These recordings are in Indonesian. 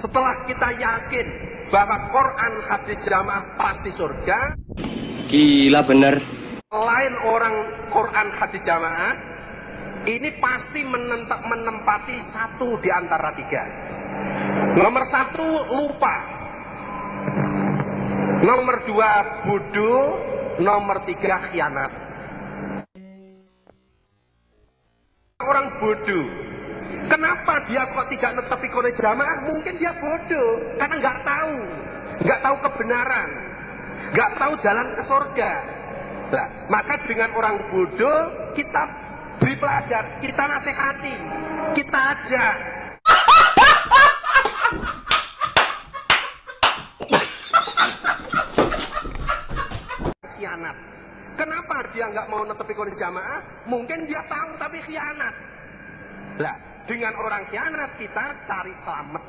Setelah kita yakin bahwa Quran hadis jamaah pasti surga, gila bener. Selain orang Quran hadis jamaah, ini pasti menempati satu di antara tiga. Nomor satu, lupa. Nomor dua, bodoh. Nomor tiga, khianat. Orang bodoh, kenapa dia kok tidak netepi Quran jamaah? Mungkin dia bodoh, karena nggak tahu kebenaran, nggak tahu jalan ke surga. Nah, maka dengan orang bodoh kita beri pelajar, kita nasihati, kita ajak. Khianat. Kenapa dia nggak mau netepi Quran jamaah? Mungkin dia tahu tapi khianat. Lah, dengan orang khianat kita cari selamat.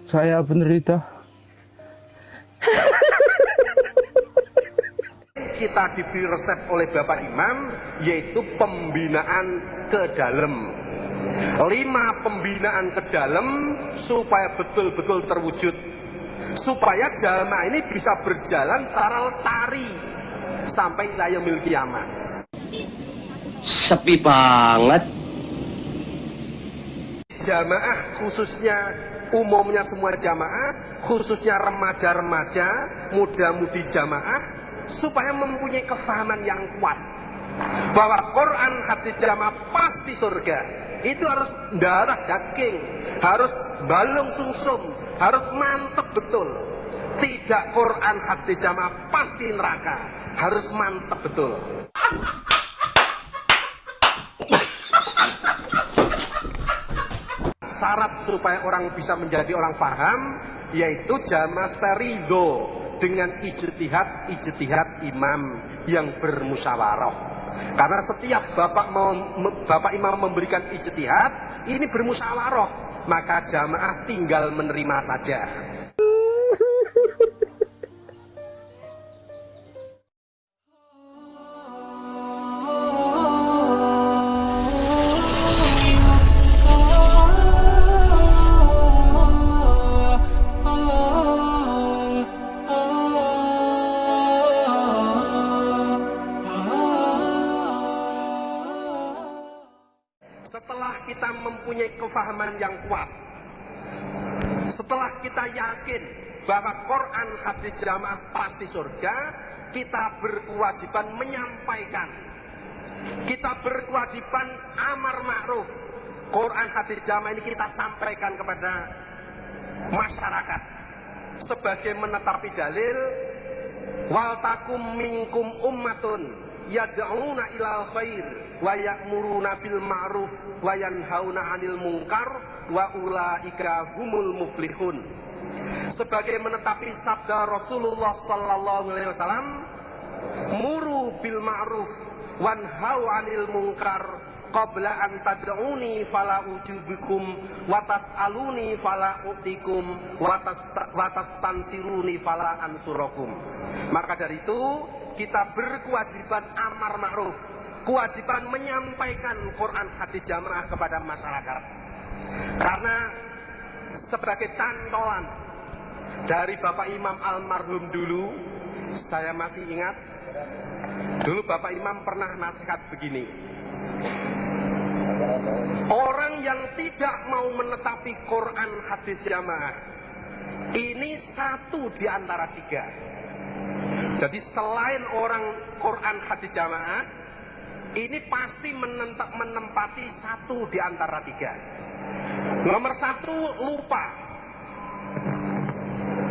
Saya penderita. Kita diberi resep oleh Bapak Imam, yaitu pembinaan ke dalam. 5 pembinaan ke dalam supaya betul-betul terwujud. Supaya jamaah ini bisa berjalan secara lestari sampai ila yaumil kiamah. Sepi banget. Jamaah khususnya, umumnya semua jamaah, khususnya remaja-remaja, muda-mudi jamaah, supaya mempunyai kefahaman yang kuat bahwa Quran hadis jamaah pasti surga. Itu harus darah daging, harus balung sungsum, harus mantep betul. Tidak Quran hadis jamaah pasti neraka, harus mantep betul. Syarat supaya orang bisa menjadi orang paham, yaitu jamaah ridho dengan ijtihad imam yang bermusyawarah. Karena setiap bapak imam memberikan ijtihad, ini bermusyawarah, maka jamaah tinggal menerima saja. Setelah kita mempunyai kefahaman yang kuat, setelah kita yakin bahwa Quran hadis jamaah pasti surga, kita berkewajiban menyampaikan. Kita berkewajiban amar ma'ruf. Quran hadis jamaah ini kita sampaikan kepada masyarakat sebagai menetapi dalil, wal takum minkum ummatun yad'una ilal khair wa ya'muruna bil ma'ruf wa yanhauna 'anil munkar wa ulaika humul muflihun. Sebagai menetapi sabda Rasulullah sallallahu alaihi wasallam, muru bil ma'ruf wanhau 'anil munkar qabla an tad'uni fala ujibukum wa tas'aluni fala utikum wa tastansiruni fala ansurakum. Maka dari itu kita berkewajiban amar ma'ruf, kewajiban menyampaikan Quran hadis jamaah kepada masyarakat. Karena sebagai cantolan dari Bapak Imam almarhum dulu, saya masih ingat, dulu Bapak Imam pernah nasihat begini. Orang yang tidak mau menetapi Quran hadis jamaah, ini satu di antara tiga. Jadi selain orang Quran hadis jamaah, ini pasti menempati satu di antara tiga. Nomor satu, lupa.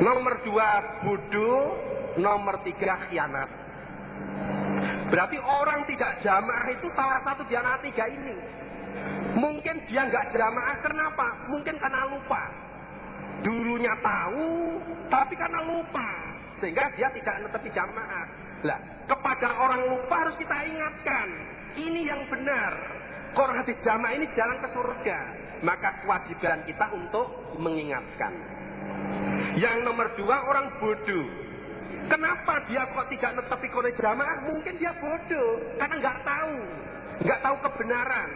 Nomor dua, bodoh. Nomor tiga, khianat. Berarti orang tidak jamaah itu salah satu di antara tiga ini. Mungkin dia nggak jamaah, kenapa? Mungkin karena lupa. Dulunya tahu, tapi karena lupa, sehingga dia tidak netepi jamaah. Lah, kepada orang lupa harus kita ingatkan, ini yang benar. Quran hadis jamaah ini jalan ke surga. Maka kewajiban kita untuk mengingatkan. Yang nomor dua, orang bodoh. Kenapa dia kok tidak netepi Quran jamaah? Mungkin dia bodoh, karena nggak tahu kebenaran,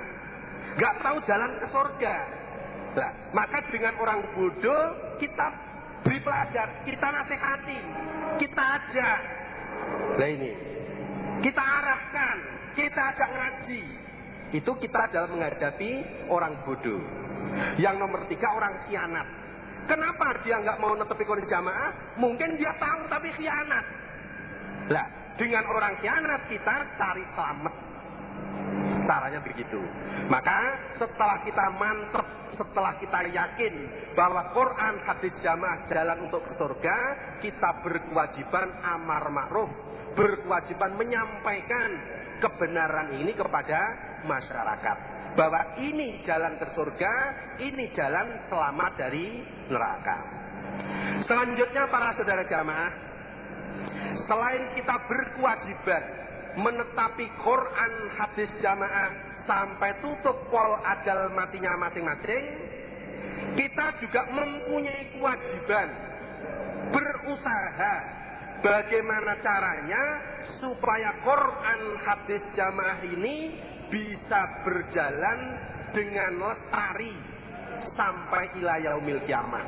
nggak tahu jalan ke surga. Nah, maka dengan orang bodoh kita beri pelajar, kita nasihati, kita ajak. Nah ini, kita arahkan, kita ajak ngaji. Itu kita dalam menghadapi orang bodoh. Yang nomor 3, orang khianat. Kenapa dia nggak mau netepi kondisi jamaah? Mungkin dia tahu tapi khianat. Lah, dengan orang khianat kita cari selamat. Caranya begitu. Maka setelah kita mantep, setelah kita yakin bahwa Quran, hadis, jamaah jalan untuk ke surga, kita berkewajiban amar ma'ruf, berkewajiban menyampaikan kebenaran ini kepada masyarakat, bahwa ini jalan ke surga, ini jalan selamat dari neraka. Selanjutnya para saudara jamaah, selain kita berkewajiban menetapi Quran, hadis, jamaah sampai tutup pol ajal matinya masing-masing, kita juga mempunyai kewajiban berusaha bagaimana caranya supaya Quran, hadis, jamaah ini bisa berjalan dengan lestari sampai ila yaumil kiamah.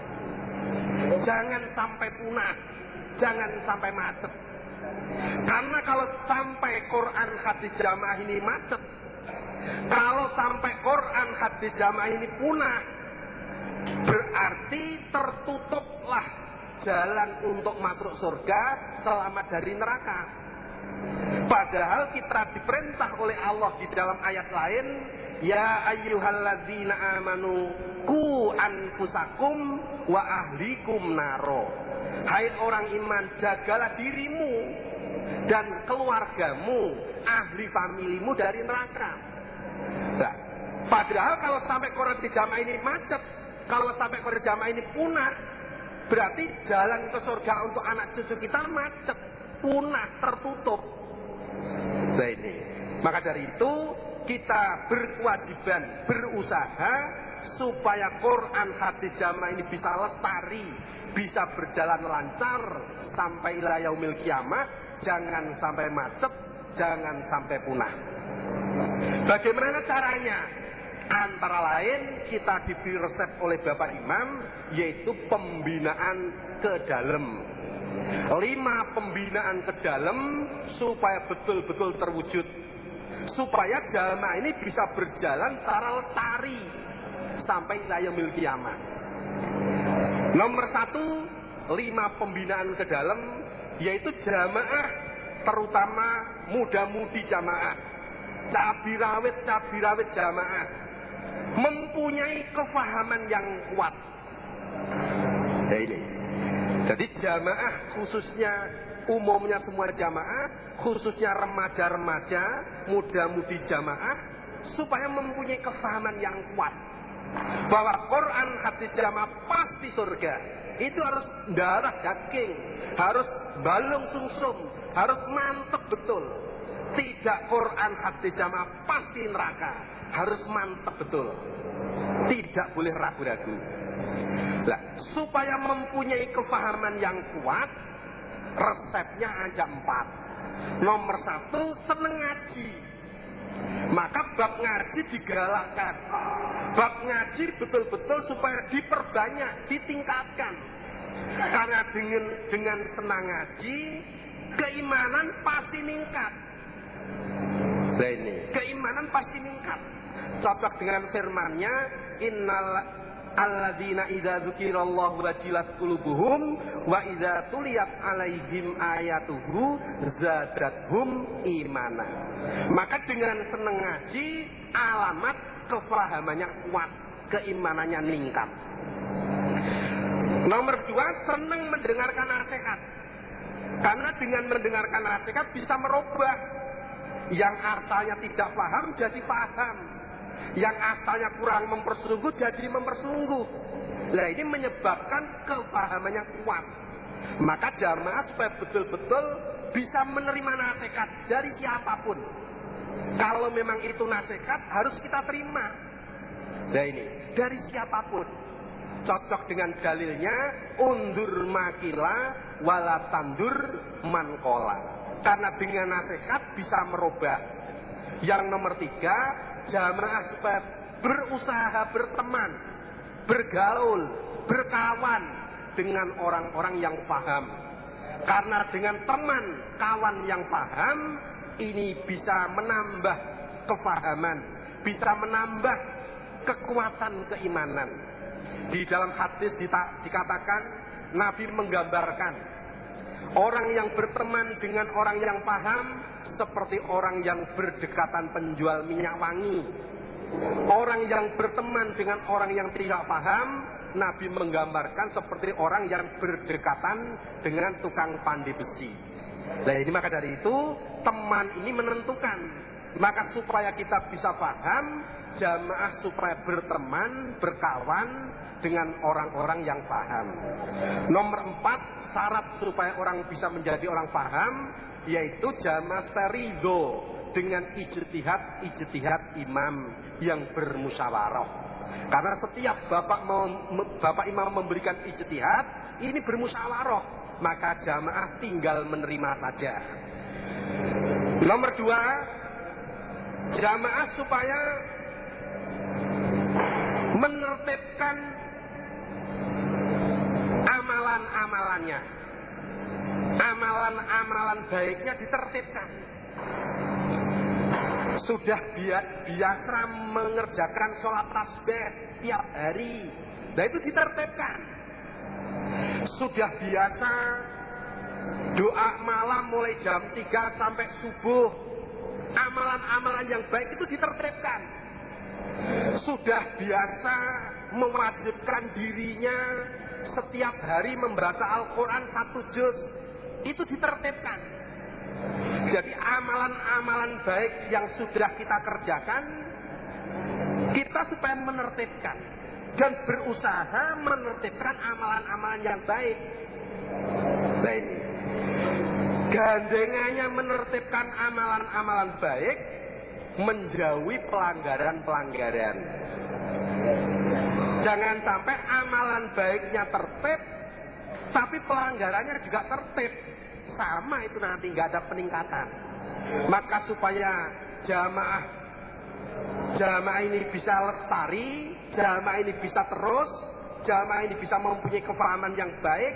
Jangan sampai punah, jangan sampai macet. Karena kalau sampai Quran, hadis, jamaah ini macet, kalau sampai Quran, hadis, jamaah ini punah, berarti tertutuplah jalan untuk masuk surga, selamat dari neraka. Padahal kita diperintah oleh Allah di dalam ayat lain, ya ayyuhalladzina amanu qu anfusakum wa ahlikum naro. Hai orang iman, jagalah dirimu dan keluargamu, ahli familimu dari neraka. Nah, padahal kalau sampai Quran jamaah ini macet, kalau sampai Quran jamaah ini punah, berarti jalan ke surga untuk anak cucu kita macet, punah, tertutup. Nah ini, maka dari itu kita berkewajiban berusaha supaya Quran, hadis, jamaah ini bisa lestari, bisa berjalan lancar sampai ila yaumil kiamah, jangan sampai macet, jangan sampai punah. Bagaimana caranya? Antara lain kita diberi resep oleh Bapak Imam, yaitu pembinaan ke dalam. 5 pembinaan ke dalam supaya betul-betul terwujud, supaya jamaah ini bisa berjalan secara lestari sampai ila yaumil kiamah. Nomor 1, 5 pembinaan ke dalam, yaitu jamaah, terutama muda-mudi jamaah, cabirawit jamaah, mempunyai kefahaman yang kuat. Nah ini, jadi jamaah khususnya, umumnya semua jamaah, khususnya remaja-remaja, muda-mudi jamaah, supaya mempunyai kefahaman yang kuat bahwa Quran, hadis, jamaah pasti surga. Itu harus darah daging, harus balung sungsum, harus mantep betul. Tidak Quran, hadis, jamaah pasti neraka, harus mantep betul, tidak boleh ragu-ragu. Nah, supaya mempunyai kefahaman yang kuat, resepnya ada 4. Nomor 1, seneng ngaji. Maka bab ngaji digalakkan, bab ngaji betul-betul supaya diperbanyak, ditingkatkan. Karena dengan senang ngaji, keimanan pasti meningkat. Nah ini, keimanan pasti meningkat. Cocok dengan firman-Nya, innal alladzina idza dzukirallahu wajilat qulubuhum wa idza tuliyat alaihim ayatuhu zadathum imana. Maka dengan senang ngaji, alamat kefahamannya kuat, keimanannya meningkat. Nomor 2, senang mendengarkan nasihat. Karena dengan mendengarkan nasihat bisa merubah yang asalnya tidak paham jadi paham, yang asalnya kurang mempersungguh jadi mempersungguh. Nah ini menyebabkan kepahamannya kuat. Maka jamaah supaya betul-betul bisa menerima nasihat dari siapapun. Kalau memang itu nasihat harus kita terima. Nah ini dari siapapun. Cocok dengan dalilnya, undur makila wala tandur mankola. Karena dengan nasihat bisa merubah. Yang nomor 3, jamaah supaya berusaha berteman, bergaul, berkawan dengan orang-orang yang paham. Karena dengan teman, kawan yang paham, ini bisa menambah kefahaman, bisa menambah kekuatan keimanan. Di dalam hadis dikatakan, Nabi menggambarkan orang yang berteman dengan orang yang paham seperti orang yang berdekatan penjual minyak wangi. Orang yang berteman dengan orang yang tidak paham, Nabi menggambarkan seperti orang yang berdekatan dengan tukang pandai besi. Nah ini maka dari itu teman ini menentukan. Maka supaya kita bisa paham, jamaah supaya berteman, berkawan dengan orang-orang yang paham. Nomor 4, syarat supaya orang bisa menjadi orang paham, yaitu jamaah ridho dengan ijtihad imam yang bermusyawarah. Karena setiap bapak imam memberikan ijtihad, ini bermusyawarah, maka jamaah tinggal menerima saja. Nomor 2, jamaah supaya menertibkan amalan-amalannya. Amalan-amalan baiknya ditertibkan. Sudah biasa mengerjakan sholat tasbih tiap hari, nah itu ditertibkan. Sudah biasa doa malam mulai jam 3 sampai subuh, amalan-amalan yang baik itu ditertibkan. Sudah biasa mewajibkan dirinya setiap hari membaca Al-Quran 1 juz, itu ditertibkan. Jadi amalan-amalan baik yang sudah kita kerjakan, kita supaya menertibkan dan berusaha menertibkan amalan-amalan yang baik. Nah ini gandengannya menertibkan amalan-amalan baik, menjauhi pelanggaran-pelanggaran. Jangan sampai amalan baiknya tertib, tapi pelanggarannya juga tertib. Sama itu nanti nggak ada peningkatan. Maka supaya jamaah ini bisa lestari, jamaah ini bisa terus, jamaah ini bisa mempunyai kefahaman yang baik.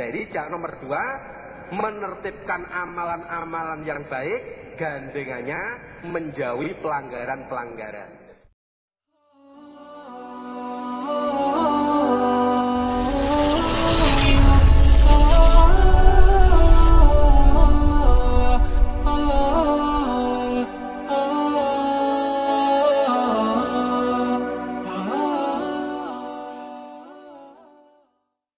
Jadi nomor 2, menertibkan amalan-amalan yang baik, gandengannya menjauhi pelanggaran-pelanggaran.